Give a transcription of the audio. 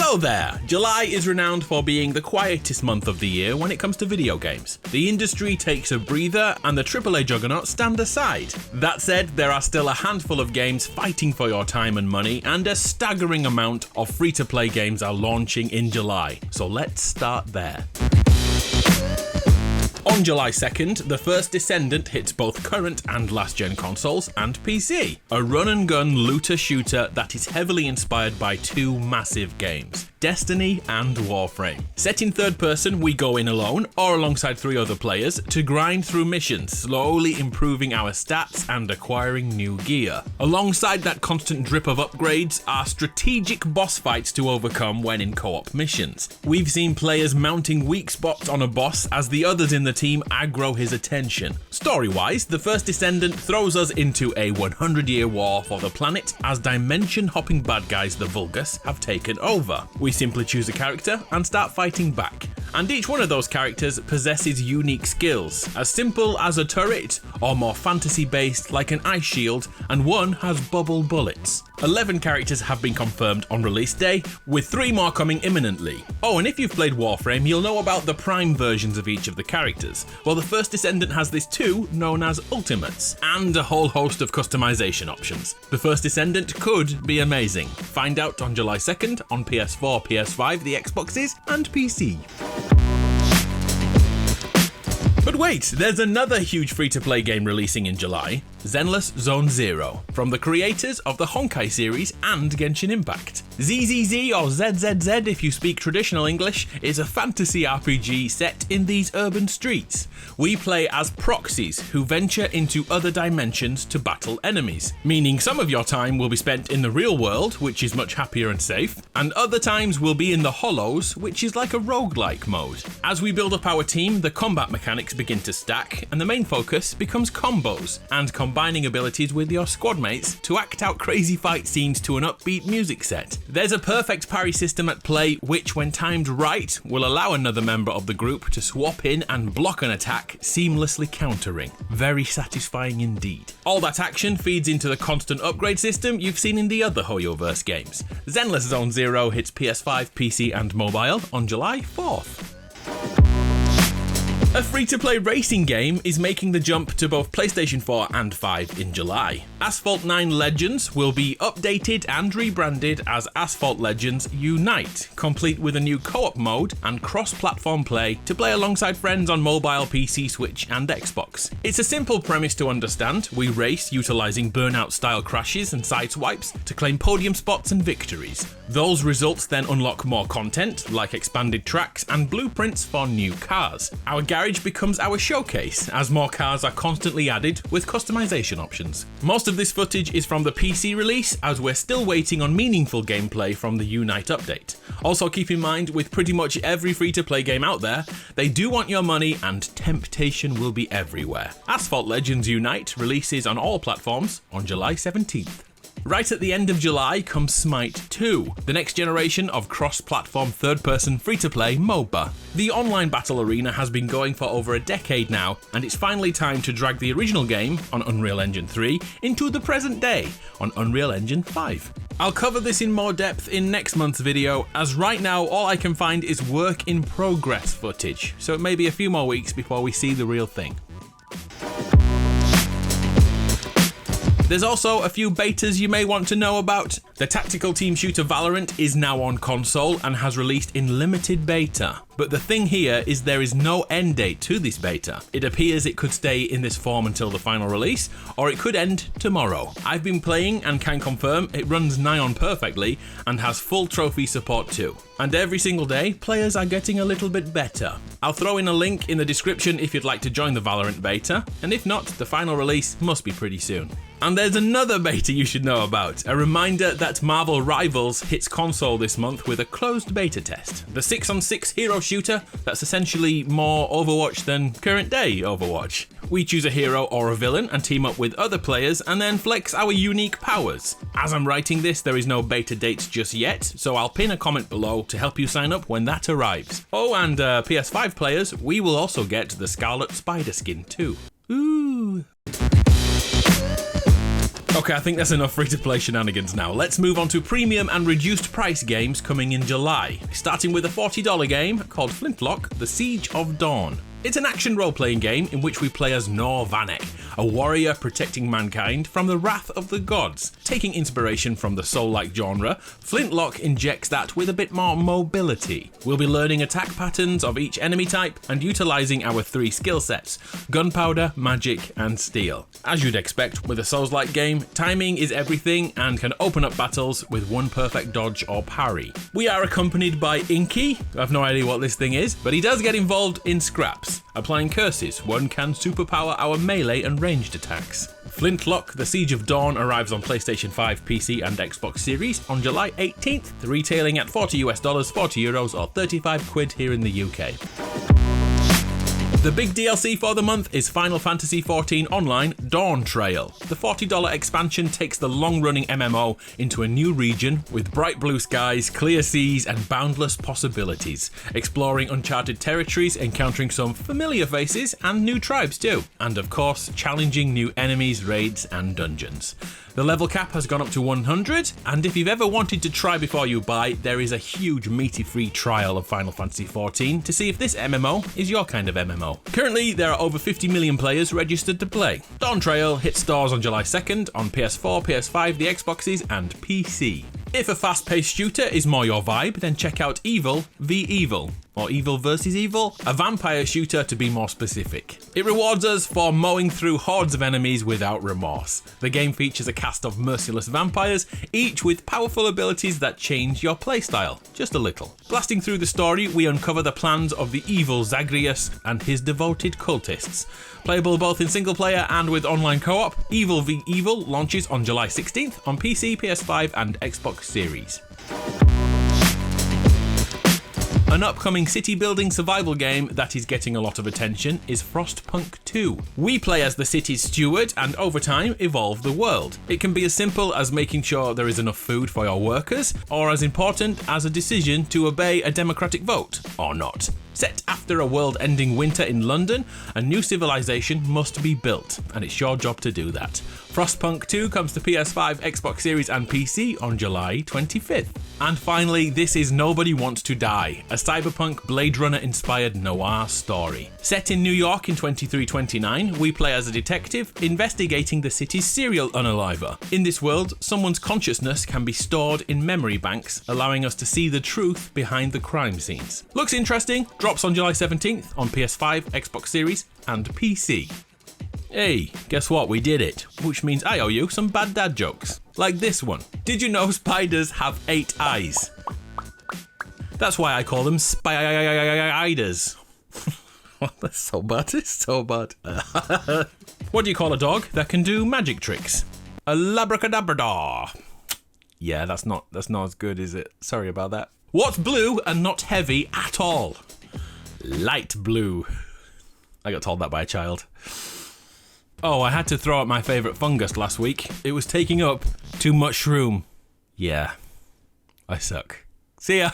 Hello there! July is renowned for being the quietest month of the year when it comes to video games. The industry takes a breather and the AAA juggernauts stand aside. That said, there are still a handful of games fighting for your time and money, and a staggering amount of free-to-play games are launching in July. So let's start there. On July 2nd, the first Descendant hits both current and last-gen consoles and PC. A run-and-gun looter-shooter that is heavily inspired by two massive games, Destiny and Warframe. Set in third person, we go in alone or alongside 3 other players to grind through missions, slowly improving our stats and acquiring new gear. Alongside that constant drip of upgrades are strategic boss fights to overcome when in co-op missions. We've seen players mounting weak spots on a boss as the others in the team aggro his attention. Story-wise, the first Descendant throws us into a 100-year war for the planet as dimension-hopping bad guys, the Vulgus, have taken over. We simply choose a character and start fighting back. And each one of those characters possesses unique skills, as simple as a turret, or more fantasy-based like an ice shield, and one has bubble bullets. 11 characters have been confirmed on release day, with 3 more coming imminently. Oh, and if you've played Warframe, you'll know about the Prime versions of each of the characters. Well, the first Descendant has this too, known as Ultimates, and a whole host of customization options. The first Descendant could be amazing. Find out on July 2nd on PS4, PS5, the Xboxes, and PC. But wait, there's another huge free-to-play game releasing in July, Zenless Zone Zero, from the creators of the Honkai series and Genshin Impact. ZZZ, or ZZZ if you speak traditional English, is a fantasy RPG set in these urban streets. We play as proxies who venture into other dimensions to battle enemies, meaning some of your time will be spent in the real world, which is much happier and safe, and other times will be in the Hollows, which is like a roguelike mode. As we build up our team, the combat mechanics begin to stack, and the main focus becomes combos, and combining abilities with your squad mates to act out crazy fight scenes to an upbeat music set. There's a perfect parry system at play which, when timed right, will allow another member of the group to swap in and block an attack, seamlessly countering. Very satisfying indeed. All that action feeds into the constant upgrade system you've seen in the other HoYoverse games. Zenless Zone Zero hits PS5, PC and mobile on July 4th. A free-to-play racing game is making the jump to both PlayStation 4 and 5 in July. Asphalt 9 Legends will be updated and rebranded as Asphalt Legends Unite, complete with a new co-op mode and cross-platform play to play alongside friends on mobile, PC, Switch and Xbox. It's a simple premise to understand. We race utilising Burnout-style crashes and sideswipes to claim podium spots and victories. Those results then unlock more content, like expanded tracks and blueprints for new cars. Our garage becomes our showcase, as more cars are constantly added with customization options. Most of this footage is from the PC release, as we're still waiting on meaningful gameplay from the Unite update. Also keep in mind, with pretty much every free-to-play game out there, they do want your money and temptation will be everywhere. Asphalt Legends Unite releases on all platforms on July 17th. Right at the end of July comes Smite 2, the next generation of cross-platform third-person free-to-play MOBA. The online battle arena has been going for over a decade now, and it's finally time to drag the original game on Unreal Engine 3 into the present day on Unreal Engine 5. I'll cover this in more depth in next month's video, as right now all I can find is work in progress footage, so it may be a few more weeks before we see the real thing. There's also a few betas you may want to know about. The tactical team shooter Valorant is now on console and has released in limited beta. But the thing here is there is no end date to this beta. It appears it could stay in this form until the final release, or it could end tomorrow. I've been playing and can confirm it runs nigh on perfectly and has full trophy support too. And every single day, players are getting a little bit better. I'll throw in a link in the description if you'd like to join the Valorant beta, and if not, the final release must be pretty soon. And there's another beta you should know about, a reminder that Marvel Rivals hits console this month with a closed beta test. The 6-on-6 hero shooter that's essentially more Overwatch than current day Overwatch. We choose a hero or a villain and team up with other players and then flex our unique powers. As I'm writing this, there is no beta date just yet, so I'll pin a comment below to help you sign up when that arrives. Oh, and PS5 players, we will also get the Scarlet Spider skin too. Ooh. Okay, I think that's enough free-to-play shenanigans now. Let's move on to premium and reduced price games coming in July, starting with a $40 game called Flintlock, The Siege of Dawn. It's an action role-playing game in which we play as Nor Vanek, a warrior protecting mankind from the wrath of the gods. Taking inspiration from the Soul-like genre, Flintlock injects that with a bit more mobility. We'll be learning attack patterns of each enemy type and utilising our 3 skill sets: gunpowder, magic and steel. As you'd expect with a Souls-like game, timing is everything and can open up battles with one perfect dodge or parry. We are accompanied by Inky. I have no idea what this thing is, but he does get involved in scraps. Applying curses, one can superpower our melee and ranged attacks. Flintlock, The Siege of Dawn arrives on PlayStation 5, PC and Xbox Series on July 18th, retailing at $40 US, 40 euros or 35 quid here in the UK. The big DLC for the month is Final Fantasy XIV Online Dawntrail. The $40 expansion takes the long-running MMO into a new region with bright blue skies, clear seas and boundless possibilities, exploring uncharted territories, encountering some familiar faces and new tribes too, and of course challenging new enemies, raids and dungeons. The level cap has gone up to 100, and if you've ever wanted to try before you buy, there is a huge meaty free trial of Final Fantasy XIV to see if this MMO is your kind of MMO. Currently, there are over 50 million players registered to play. Dawntrail hits stores on July 2nd on PS4, PS5, the Xboxes and PC. If a fast-paced shooter is more your vibe, then check out EvilVEvil, or Evil vs Evil, a vampire shooter to be more specific. It rewards us for mowing through hordes of enemies without remorse. The game features a cast of merciless vampires, each with powerful abilities that change your playstyle, just a little. Blasting through the story, we uncover the plans of the evil Zagreus and his devoted cultists. Playable both in single player and with online co-op, EvilVEvil launches on July 16th on PC, PS5 and Xbox Series. An upcoming city-building survival game that is getting a lot of attention is Frostpunk 2. We play as the city's steward and over time evolve the world. It can be as simple as making sure there is enough food for your workers, or as important as a decision to obey a democratic vote, or not. Set after a world-ending winter in London, a new civilization must be built, and it's your job to do that. Frostpunk 2 comes to PS5, Xbox Series and PC on July 25th. And finally, this is Nobody Wants to Die, a cyberpunk Blade Runner-inspired noir story. Set in New York in 2329, we play as a detective investigating the city's serial unaliver. In this world, someone's consciousness can be stored in memory banks, allowing us to see the truth behind the crime scenes. Looks interesting, drops on July 17th on PS5, Xbox Series and PC. Hey, guess what? We did it. Which means I owe you some bad dad jokes. Like this one. Did you know spiders have 8 eyes? That's why I call them spiders. That's so bad. It's so bad. What do you call a dog that can do magic tricks? A labracadabrador. Yeah, that's not as good, is it? Sorry about that. What's blue and not heavy at all? Light blue. I got told that by a child. Oh, I had to throw out my favourite fungus last week. It was taking up too much room. Yeah, I suck. See ya.